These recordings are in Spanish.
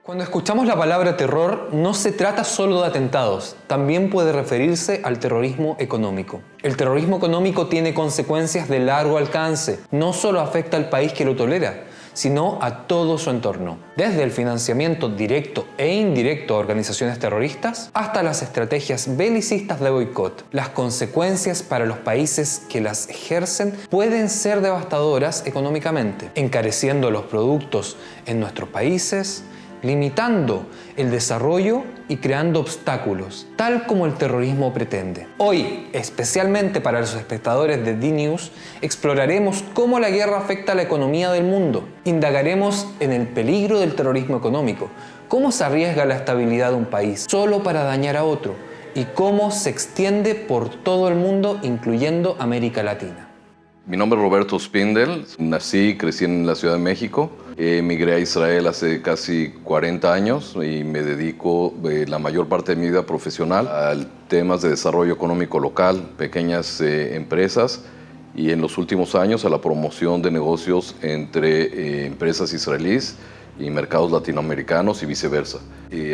Cuando escuchamos la palabra terror, no se trata solo de atentados, también puede referirse al terrorismo económico. El terrorismo económico tiene consecuencias de largo alcance, no solo afecta al país que lo tolera, sino a todo su entorno, desde el financiamiento directo e indirecto a organizaciones terroristas hasta las estrategias belicistas de boicot. Las consecuencias para los países que las ejercen pueden ser devastadoras económicamente, encareciendo los productos en nuestros países, limitando el desarrollo y creando obstáculos, tal como el terrorismo pretende. Hoy, especialmente para los espectadores de DNews, exploraremos cómo la guerra afecta a la economía del mundo. Indagaremos en el peligro del terrorismo económico, cómo se arriesga la estabilidad de un país solo para dañar a otro y cómo se extiende por todo el mundo, incluyendo América Latina. Mi nombre es Roberto Spindel, nací y crecí en la Ciudad de México. Emigré a Israel hace casi 40 años y me dedico la mayor parte de mi vida profesional a temas de desarrollo económico local, pequeñas empresas y en los últimos años a la promoción de negocios entre empresas israelíes y mercados latinoamericanos y viceversa.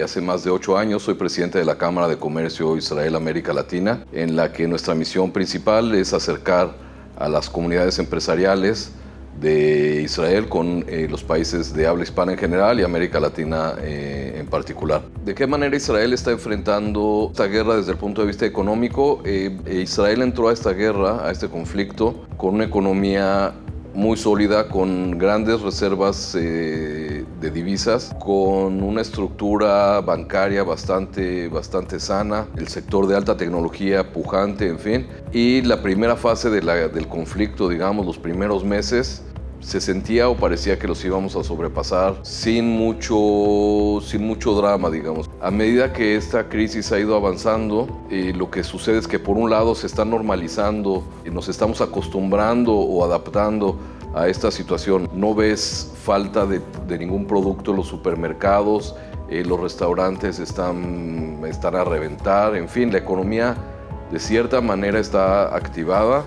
Hace más de 8 años soy presidente de la Cámara de Comercio Israel-América Latina, en la que nuestra misión principal es acercar a las comunidades empresariales de Israel con los países de habla hispana en general y América Latina en particular. ¿De qué manera Israel está enfrentando esta guerra desde el punto de vista económico? Israel entró a esta guerra, a este conflicto, con una economía muy sólida, con grandes reservas de divisas, con una estructura bancaria bastante sana, el sector de alta tecnología pujante, en fin. Y la primera fase del conflicto, digamos, los primeros meses, se sentía o parecía que los íbamos a sobrepasar sin mucho drama, digamos. A medida que esta crisis ha ido avanzando, lo que sucede es que por un lado se está normalizando y nos estamos acostumbrando o adaptando a esta situación. No ves falta de ningún producto en los supermercados, los restaurantes están a reventar, en fin, la economía de cierta manera está activada,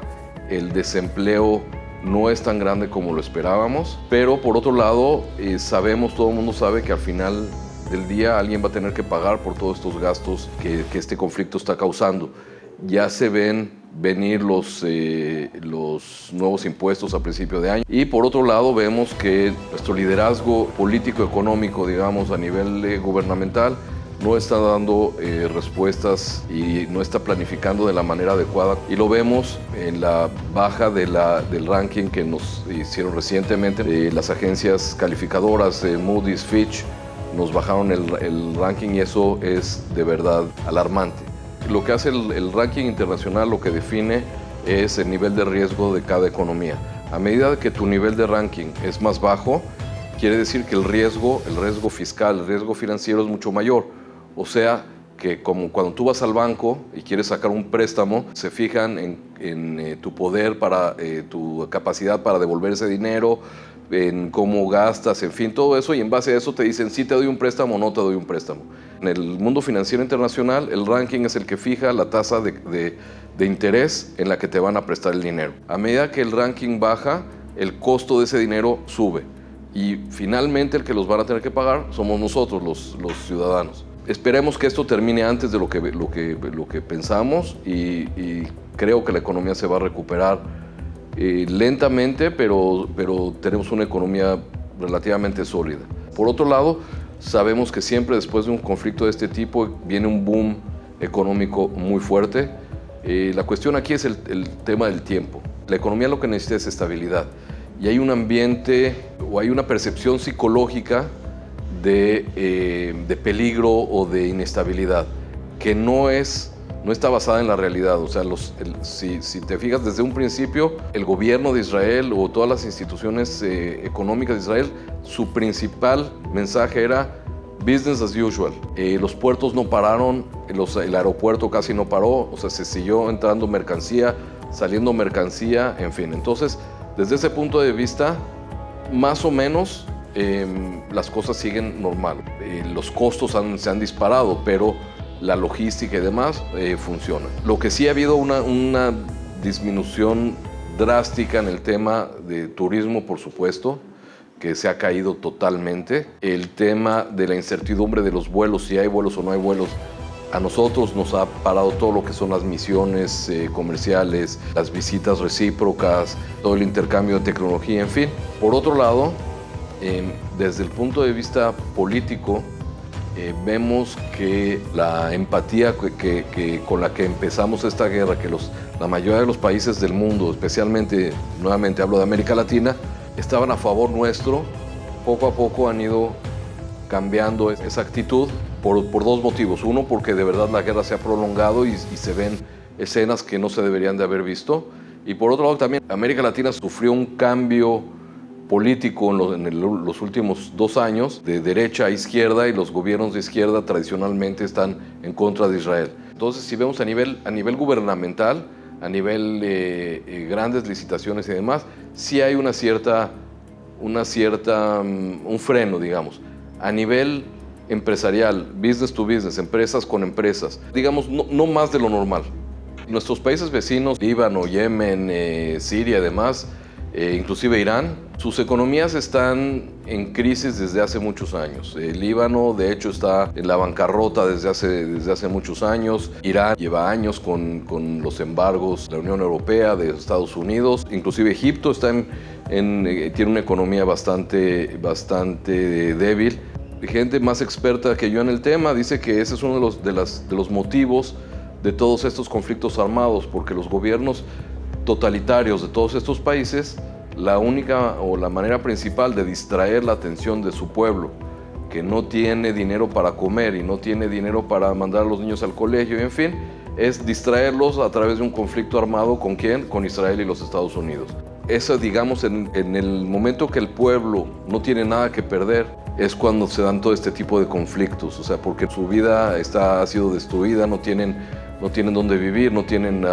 el desempleo no es tan grande como lo esperábamos, pero por otro lado sabemos, todo el mundo sabe que al final del día alguien va a tener que pagar por todos estos gastos que este conflicto está causando. Ya se ven venir los nuevos impuestos a principio de año y por otro lado vemos que nuestro liderazgo político-económico, digamos, a nivel gubernamental no está dando respuestas y no está planificando de la manera adecuada. Y lo vemos en la baja del ranking que nos hicieron recientemente. Las agencias calificadoras de Moody's, Fitch, nos bajaron el ranking y eso es de verdad alarmante. Lo que hace el ranking internacional, lo que define es el nivel de riesgo de cada economía. A medida que tu nivel de ranking es más bajo, quiere decir que el riesgo fiscal, el riesgo financiero es mucho mayor. O sea, que como cuando tú vas al banco y quieres sacar un préstamo, se fijan en tu poder, tu capacidad para devolver ese dinero, en cómo gastas, en fin, todo eso, y en base a eso te dicen si te doy un préstamo o no te doy un préstamo. En el mundo financiero internacional, el ranking es el que fija la tasa de interés en la que te van a prestar el dinero. A medida que el ranking baja, el costo de ese dinero sube y finalmente el que los van a tener que pagar somos nosotros, los ciudadanos. Esperemos que esto termine antes de lo que pensamos y creo que la economía se va a recuperar lentamente, pero tenemos una economía relativamente sólida. Por otro lado, sabemos que siempre después de un conflicto de este tipo viene un boom económico muy fuerte. La cuestión aquí es el tema del tiempo. La economía lo que necesita es estabilidad y hay un ambiente o hay una percepción psicológica de peligro o de inestabilidad que no está basada en la realidad. O sea, si te fijas desde un principio, el gobierno de Israel o todas las instituciones económicas de Israel, su principal mensaje era business as usual. Los puertos no pararon, el aeropuerto casi no paró, o sea, se siguió entrando mercancía, saliendo mercancía, en fin. Entonces, desde ese punto de vista, más o menos las cosas siguen normal. Los costos se han disparado, pero la logística y demás funciona. Lo que sí ha habido una disminución drástica en el tema de turismo, por supuesto. que se ha caído totalmente. El tema de la incertidumbre de los vuelos, si hay vuelos o no hay vuelos, a nosotros nos ha parado todo lo que son las misiones comerciales, las visitas recíprocas, todo el intercambio de tecnología, en fin. Por otro lado, desde el punto de vista político, vemos que la empatía con la que empezamos esta guerra, que la mayoría de los países del mundo, especialmente, nuevamente hablo de América Latina, estaban a favor nuestro, poco a poco han ido cambiando esa actitud por dos motivos. Uno, porque de verdad la guerra se ha prolongado y se ven escenas que no se deberían de haber visto. Y por otro lado también, América Latina sufrió un cambio político en los últimos 2 años, de derecha a izquierda, y los gobiernos de izquierda tradicionalmente están en contra de Israel. Entonces, si vemos a nivel gubernamental, a nivel grandes licitaciones y demás, sí hay un freno, digamos. A nivel empresarial, business to business, empresas con empresas, digamos, no más de lo normal. Nuestros países vecinos, Líbano, Yemen, Siria y demás, inclusive Irán, sus economías están en crisis desde hace muchos años. El Líbano, de hecho, está en la bancarrota desde hace muchos años. Irán lleva años con los embargos de la Unión Europea, de Estados Unidos. Inclusive Egipto tiene una economía bastante débil. Gente más experta que yo en el tema dice que ese es uno de los motivos de todos estos conflictos armados, porque los gobiernos totalitarios de todos estos países, la única o la manera principal de distraer la atención de su pueblo, que no tiene dinero para comer y no tiene dinero para mandar a los niños al colegio, y en fin, es distraerlos a través de un conflicto armado. ¿Con quién? Con Israel y los Estados Unidos. Eso, digamos, en el momento que el pueblo no tiene nada que perder, es cuando se dan todo este tipo de conflictos, o sea, porque su vida ha sido destruida, no tienen dónde vivir, no tienen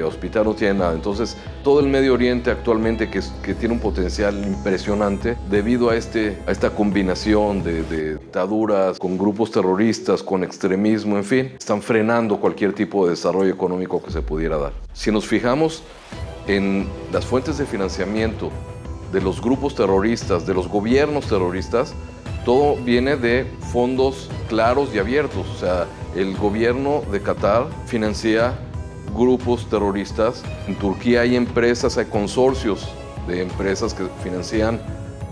hospital, no tienen nada. Entonces, todo el Medio Oriente actualmente, que tiene un potencial impresionante, debido a esta combinación de dictaduras, con grupos terroristas, con extremismo, en fin, están frenando cualquier tipo de desarrollo económico que se pudiera dar. Si nos fijamos en las fuentes de financiamiento de los grupos terroristas, de los gobiernos terroristas, todo viene de fondos claros y abiertos. O sea, el gobierno de Qatar financia grupos terroristas. En Turquía hay empresas, hay consorcios de empresas que financian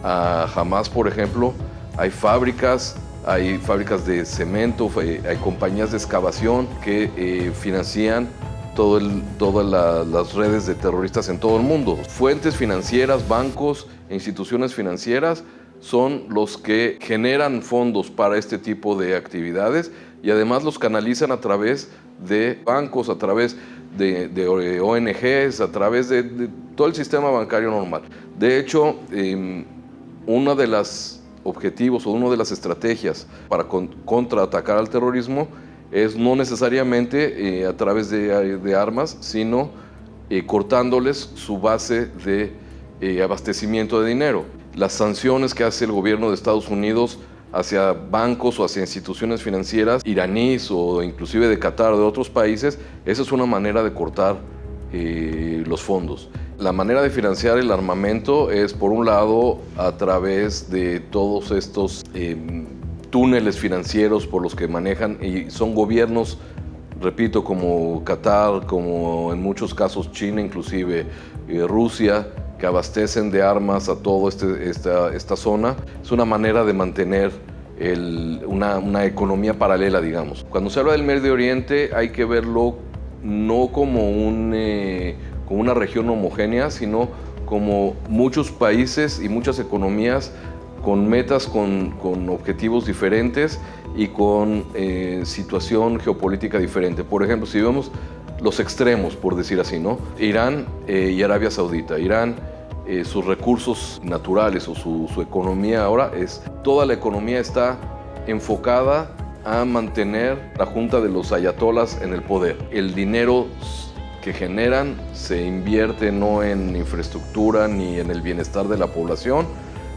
a Hamas, por ejemplo. Hay fábricas de cemento, hay compañías de excavación que financian todas las redes de terroristas en todo el mundo. Fuentes financieras, bancos e instituciones financieras son los que generan fondos para este tipo de actividades, y además los canalizan a través de bancos, a través de ONGs, a través de todo el sistema bancario normal. De hecho, uno de los objetivos o una de las estrategias para contraatacar al terrorismo es no necesariamente a través de armas, sino cortándoles su base de abastecimiento de dinero. Las sanciones que hace el gobierno de Estados Unidos hacia bancos o hacia instituciones financieras iraníes o inclusive de Qatar o de otros países, esa es una manera de cortar los fondos. La manera de financiar el armamento es, por un lado, a través de todos estos túneles financieros por los que manejan, y son gobiernos, repito, como Qatar, como en muchos casos China, inclusive Rusia, que abastecen de armas a toda esta zona. Es una manera de mantener una economía paralela, digamos. Cuando se habla del Medio Oriente hay que verlo no como una región homogénea, sino como muchos países y muchas economías con metas, con objetivos diferentes y con situación geopolítica diferente. Por ejemplo, si vemos los extremos, por decir así, ¿no? Irán y Arabia Saudita. Irán, sus recursos naturales o su economía ahora toda la economía está enfocada a mantener la junta de los ayatolas en el poder. El dinero que generan se invierte no en infraestructura ni en el bienestar de la población,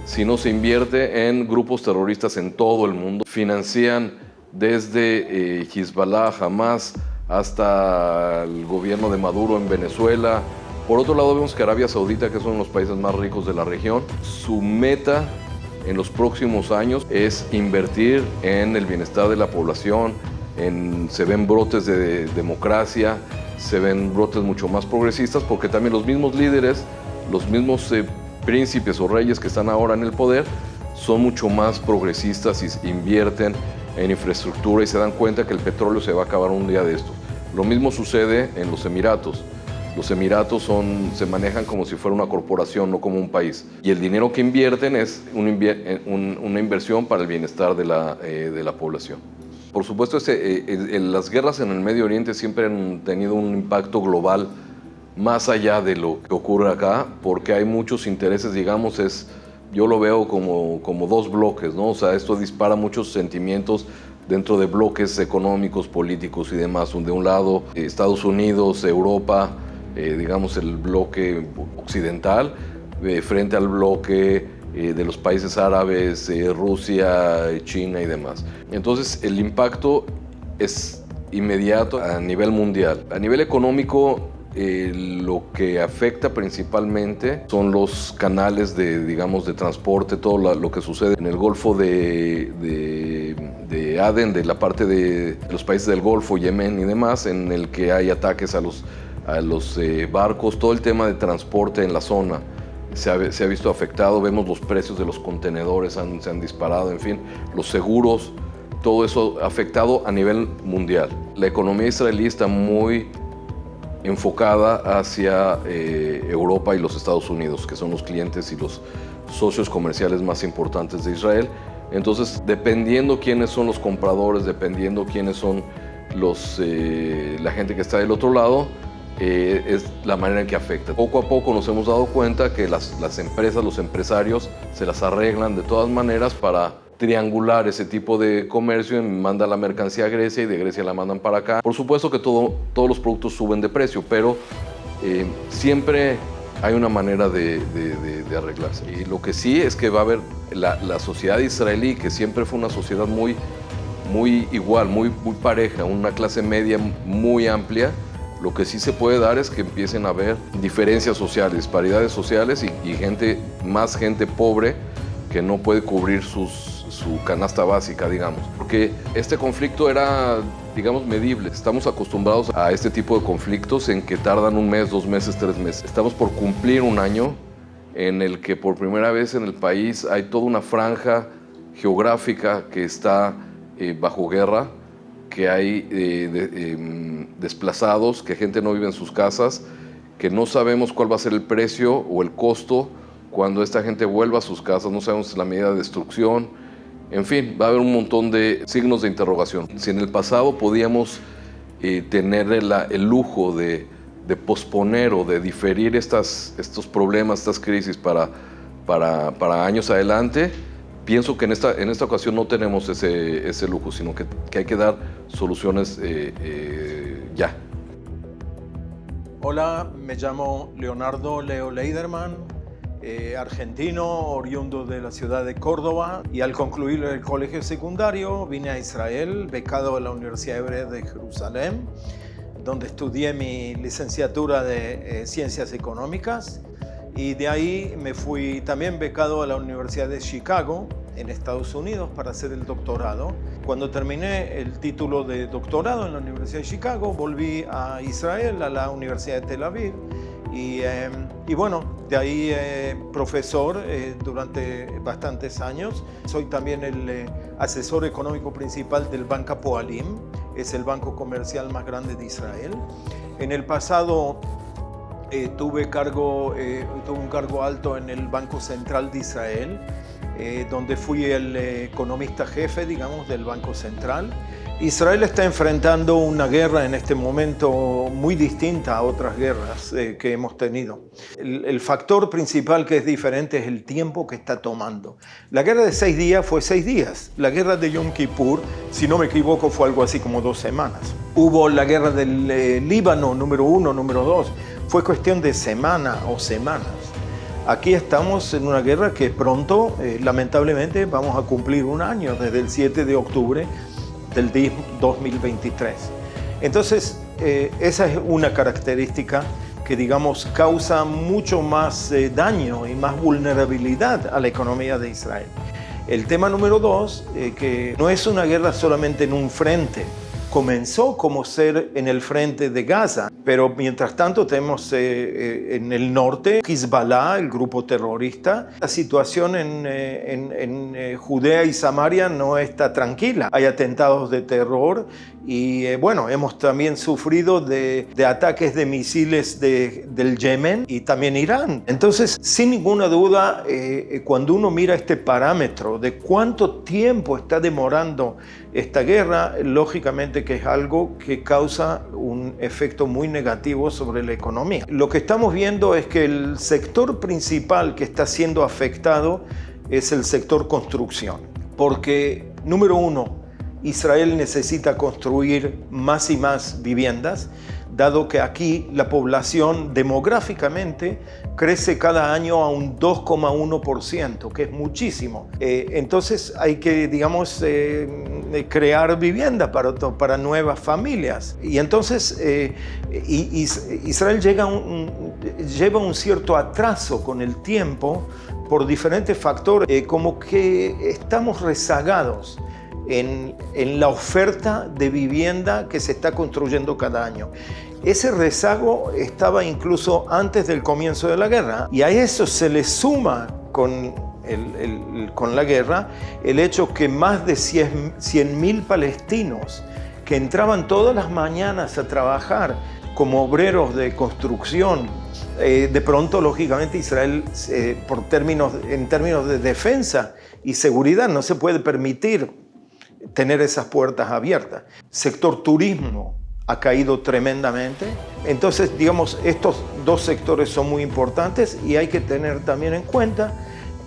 sino se invierte en grupos terroristas en todo el mundo. Financian desde Hezbollah, Hamas, hasta el gobierno de Maduro en Venezuela, Por otro lado, vemos que Arabia Saudita, que es uno de los países más ricos de la región, su meta en los próximos años es invertir en el bienestar de la población, se ven brotes de democracia, se ven brotes mucho más progresistas, porque también los mismos líderes, los mismos príncipes o reyes que están ahora en el poder, son mucho más progresistas y invierten en infraestructura y se dan cuenta que el petróleo se va a acabar un día de estos. Lo mismo sucede en los Emiratos. Los Emiratos se manejan como si fuera una corporación, no como un país. Y el dinero que invierten es una inversión para el bienestar de la población. Por supuesto, las guerras en el Medio Oriente siempre han tenido un impacto global más allá de lo que ocurre acá, porque hay muchos intereses, digamos, yo lo veo como dos bloques, ¿no? O sea, esto dispara muchos sentimientos dentro de bloques económicos, políticos y demás. De un lado, Estados Unidos, Europa, digamos el bloque occidental, frente al bloque de los países árabes, Rusia, China y demás. Entonces, el impacto es inmediato a nivel mundial. A nivel económico, lo que afecta principalmente son los canales de transporte, todo lo que sucede en el Golfo de Adén, de la parte de los países del Golfo, Yemen y demás, en el que hay ataques a los barcos, todo el tema de transporte en la zona se ha visto afectado. Vemos los precios de los contenedores se han disparado, en fin, los seguros, todo eso afectado a nivel mundial. La economía israelí está muy enfocada hacia Europa y los Estados Unidos, que son los clientes y los socios comerciales más importantes de Israel. Entonces, dependiendo quiénes son los compradores, dependiendo quiénes son la gente que está del otro lado, es la manera en que afecta. Poco a poco nos hemos dado cuenta que las empresas, los empresarios, se las arreglan de todas maneras para triangular ese tipo de comercio, manda la mercancía a Grecia y de Grecia la mandan para acá. Por supuesto que todos los productos suben de precio, pero siempre hay una manera de arreglarse. Y lo que sí es que va a haber la sociedad israelí, que siempre fue una sociedad muy igual, muy pareja, una clase media muy amplia. Lo que sí se puede dar es que empiecen a haber diferencias sociales, disparidades sociales y más gente pobre que no puede cubrir su canasta básica, digamos. Porque este conflicto era, digamos, medible. Estamos acostumbrados a este tipo de conflictos en que tardan 1 mes, 2 meses, 3 meses. Estamos por cumplir 1 año en el que por primera vez en el país hay toda una franja geográfica que está bajo guerra, que hay desplazados, que gente no vive en sus casas, que no sabemos cuál va a ser el precio o el costo cuando esta gente vuelva a sus casas, no sabemos la medida de destrucción. En fin, va a haber un montón de signos de interrogación. Si en el pasado podíamos tener el lujo de posponer o de diferir estos problemas, estas crisis para años adelante, pienso que en esta ocasión no tenemos ese lujo, sino que hay que dar soluciones ya. Hola, me llamo Leonardo Leo Leiderman, argentino, oriundo de la ciudad de Córdoba, y al concluir el colegio secundario vine a Israel, becado a la Universidad Hebrea de Jerusalén, donde estudié mi licenciatura de Ciencias Económicas. Y de ahí me fui también becado a la Universidad de Chicago, en Estados Unidos, para hacer el doctorado. Cuando terminé el título de doctorado en la Universidad de Chicago, volví a Israel, a la Universidad de Tel Aviv. Y bueno, de ahí profesor durante bastantes años. Soy también el asesor económico principal del Bank Hapoalim, es el banco comercial más grande de Israel. En el pasado tuve un cargo alto en el Banco Central de Israel, donde fui el economista jefe, digamos, del Banco Central. Israel está enfrentando una guerra en este momento muy distinta a otras guerras que hemos tenido. El factor principal que es diferente es el tiempo que está tomando. La guerra de 6 días fue 6 días. La guerra de Yom Kippur, si no me equivoco, fue algo así como 2 semanas. Hubo la guerra del Líbano, número 1, número 2. Fue cuestión de semana o semanas. Aquí estamos en una guerra que pronto, lamentablemente, vamos a cumplir 1 año, desde el 7 de octubre del 2023. Entonces, esa es una característica que digamos causa mucho más daño y más vulnerabilidad a la economía de Israel. El tema número 2, que no es una guerra solamente en un frente. Comenzó como ser en el frente de Gaza, pero mientras tanto tenemos en el norte Hezbollah, el grupo terrorista. La situación en Judea y Samaria no está tranquila. Hay atentados de terror y bueno, hemos también sufrido de ataques de misiles del Yemen y también Irán. Entonces, sin ninguna duda, cuando uno mira este parámetro de cuánto tiempo está demorando esta guerra, lógicamente que es algo que causa un efecto muy negativo sobre la economía. Lo que estamos viendo es que el sector principal que está siendo afectado es el sector construcción, porque número 1, Israel necesita construir más y más viviendas, dado que aquí la población demográficamente crece cada año a un 2,1%, que es muchísimo. Entonces hay que, digamos, crear vivienda para nuevas familias. Y entonces Israel lleva un cierto atraso con el tiempo por diferentes factores, como que estamos rezagados en la oferta de vivienda que se está construyendo cada año. Ese rezago estaba incluso antes del comienzo de la guerra, y a eso se le suma con la guerra el hecho que más de 100.000 palestinos que entraban todas las mañanas a trabajar como obreros de construcción, de pronto, lógicamente, Israel, en términos de defensa y seguridad, no se puede permitir tener esas puertas abiertas. Sector turismo ha caído tremendamente. Entonces, digamos, estos dos sectores son muy importantes y hay que tener también en cuenta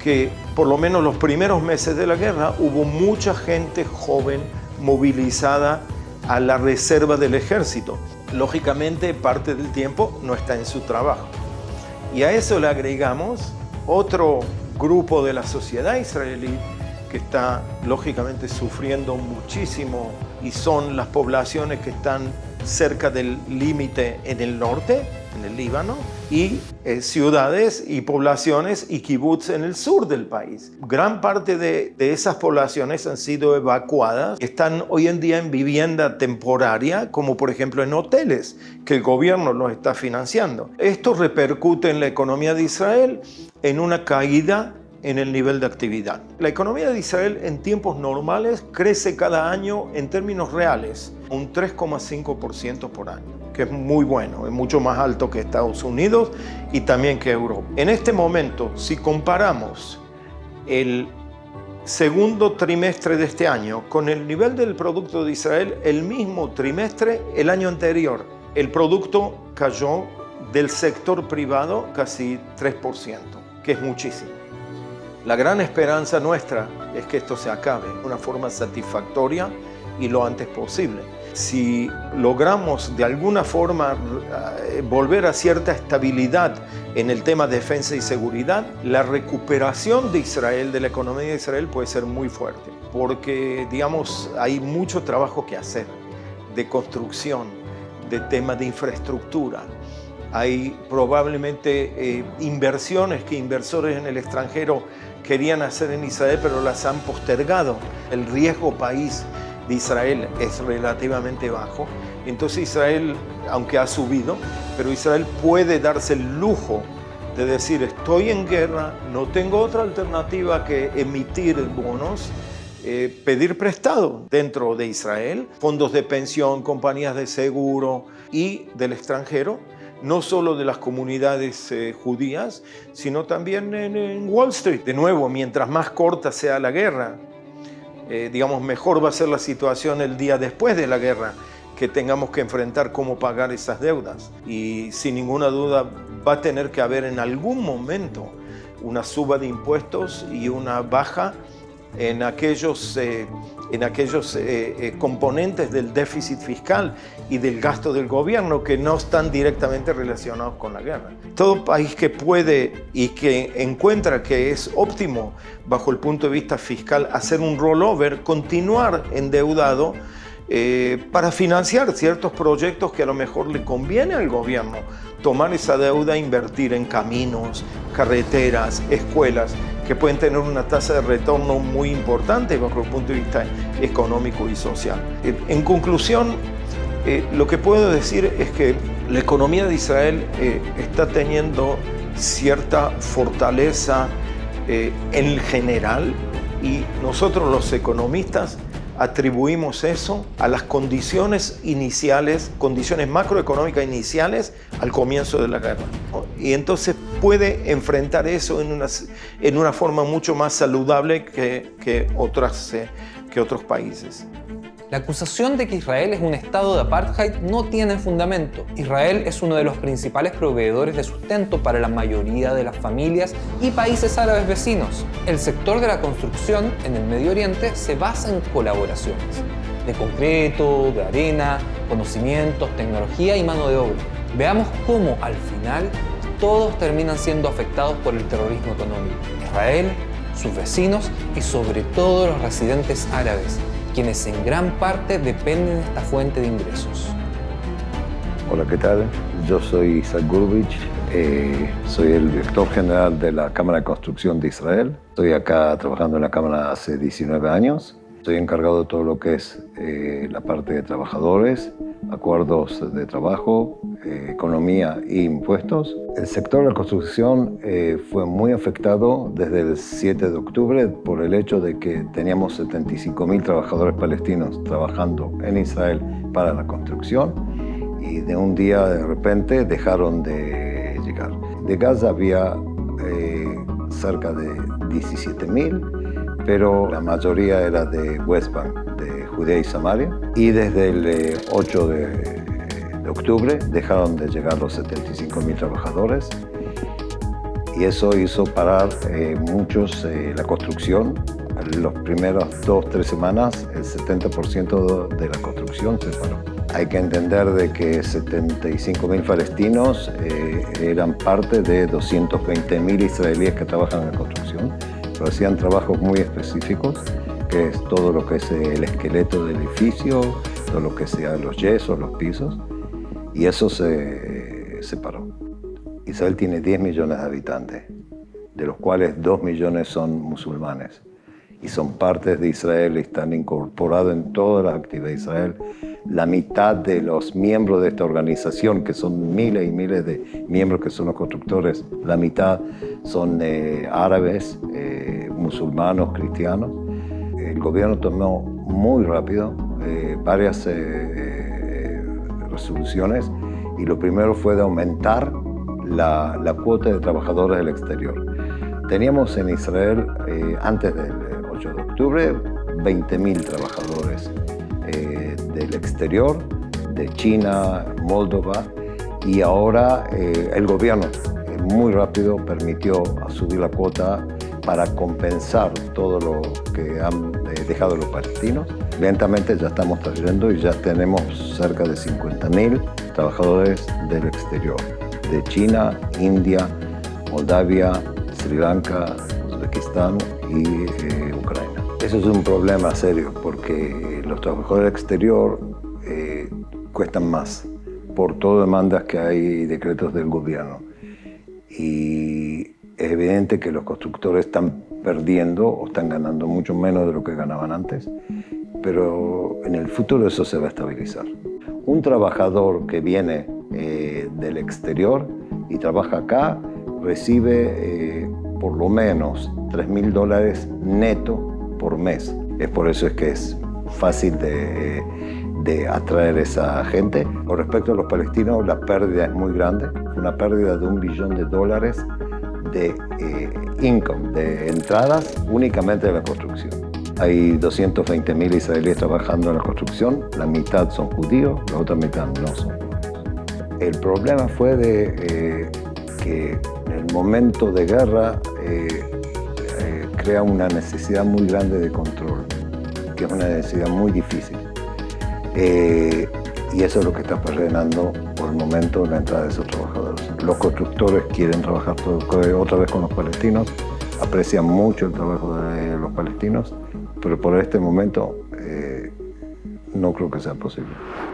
que por lo menos los primeros meses de la guerra hubo mucha gente joven movilizada a la reserva del ejército. Lógicamente, parte del tiempo no está en su trabajo. Y a eso le agregamos otro grupo de la sociedad israelí que está lógicamente sufriendo muchísimo, y son las poblaciones que están cerca del límite en el norte, en el Líbano, y ciudades y poblaciones y kibbutz en el sur del país. Gran parte de esas poblaciones han sido evacuadas, están hoy en día en vivienda temporaria, como por ejemplo en hoteles, que el gobierno los está financiando. Esto repercute en la economía de Israel en una caída en el nivel de actividad. La economía de Israel en tiempos normales crece cada año en términos reales un 3,5% por año, que es muy bueno, es mucho más alto que Estados Unidos y también que Europa. En este momento, si comparamos el segundo trimestre de este año con el nivel del Producto de Israel, el mismo trimestre el año anterior, el producto cayó del sector privado casi 3%, que es muchísimo. La gran esperanza nuestra es que esto se acabe de una forma satisfactoria y lo antes posible. Si logramos de alguna forma volver a cierta estabilidad en el tema de defensa y seguridad, la recuperación de Israel, de la economía de Israel, puede ser muy fuerte, porque, digamos, hay mucho trabajo que hacer, de construcción, de tema de infraestructura. Hay probablemente inversiones que inversores en el extranjero querían hacer en Israel, pero las han postergado. El riesgo país de Israel es relativamente bajo. Entonces Israel, aunque ha subido, pero Israel puede darse el lujo de decir: estoy en guerra, no tengo otra alternativa que emitir bonos, pedir prestado dentro de Israel, fondos de pensión, compañías de seguro y del extranjero, no solo de las comunidades judías, sino también en Wall Street. De nuevo, mientras más corta sea la guerra, digamos, mejor va a ser la situación el día después de la guerra, que tengamos que enfrentar cómo pagar esas deudas. Y sin ninguna duda va a tener que haber en algún momento una suba de impuestos y una baja en aquellos componentes del déficit fiscal y del gasto del gobierno que no están directamente relacionados con la guerra. Todo país que puede y que encuentra que es óptimo bajo el punto de vista fiscal hacer un rollover, continuar endeudado, para financiar ciertos proyectos que a lo mejor le conviene al gobierno. Tomar esa deuda e invertir en caminos, carreteras, escuelas, que pueden tener una tasa de retorno muy importante bajo el punto de vista económico y social. En conclusión, lo que puedo decir es que la economía de Israel está teniendo cierta fortaleza en general, y nosotros los economistas atribuimos eso a las condiciones iniciales, condiciones macroeconómicas iniciales al comienzo de la guerra, ¿no? Y entonces puede enfrentar eso en una forma mucho más saludable que otros países. La acusación de que Israel es un estado de apartheid no tiene fundamento. Israel es uno de los principales proveedores de sustento para la mayoría de las familias y países árabes vecinos. El sector de la construcción en el Medio Oriente se basa en colaboraciones de concreto, de arena, conocimientos, tecnología y mano de obra. Veamos cómo al final todos terminan siendo afectados por el terrorismo económico. Israel, sus vecinos y sobre todo los residentes árabes, quienes en gran parte dependen de esta fuente de ingresos. Hola, ¿qué tal? Yo soy Isaac Gurvich, soy el director general de la Cámara de Construcción de Israel. Estoy acá trabajando en la Cámara hace 19 años. Estoy encargado de todo lo que es la parte de trabajadores, acuerdos de trabajo, economía e impuestos. El sector de la construcción fue muy afectado desde el 7 de octubre por el hecho de que teníamos 75.000 trabajadores palestinos trabajando en Israel para la construcción y de un día de repente dejaron de llegar. De Gaza había cerca de 17.000, pero la mayoría era de West Bank, de Judea y Samaria. Y desde el 8 de octubre dejaron de llegar los 75.000 trabajadores. Y eso hizo parar muchos la construcción. Los primeros 2-3 semanas, el 70% de la construcción se paró. Hay que entender de que 75.000 palestinos eran parte de 220.000 israelíes que trabajan en la construcción, pero hacían trabajos muy específicos, que es todo lo que es el esqueleto del edificio, todo lo que sea los yesos, los pisos, y eso se paró. Israel tiene 10 millones de habitantes, de los cuales 2 millones son musulmanes, y son partes de Israel y están incorporados en todas las actividades de Israel. La mitad de los miembros de esta organización, que son miles y miles de miembros que son los constructores, la mitad son árabes, musulmanos, cristianos. El gobierno tomó muy rápido varias resoluciones, y lo primero fue de aumentar la cuota de trabajadores del exterior. Teníamos en Israel, antes del 8 de octubre, 20.000 trabajadores del exterior, de China, Moldova, y ahora el gobierno muy rápido permitió subir la cuota para compensar todo lo que han dejado los palestinos. Lentamente ya estamos trayendo y ya tenemos cerca de 50.000 trabajadores del exterior, de China, India, Moldavia, Sri Lanka, Uzbekistán y Ucrania. Eso es un problema serio porque los trabajadores del exterior cuestan más por todas demandas que hay y decretos del gobierno. Y es evidente que los constructores están perdiendo o están ganando mucho menos de lo que ganaban antes, pero en el futuro eso se va a estabilizar. Un trabajador que viene del exterior y trabaja acá recibe por lo menos $3.000 neto por mes. Es por eso es que es fácil de atraer a esa gente. Con respecto a los palestinos, la pérdida es muy grande, una pérdida de $1 billón de income, de entradas únicamente de la construcción. Hay 220.000 israelíes trabajando en la construcción, la mitad son judíos, la otra mitad no son judíos. El problema fue que en el momento de guerra crea una necesidad muy grande de control, que es una necesidad muy difícil. Y eso es lo que está frenando por el momento la entrada de esos trabajadores. Los constructores quieren trabajar otra vez con los palestinos, aprecian mucho el trabajo de los palestinos, pero por este momento no creo que sea posible.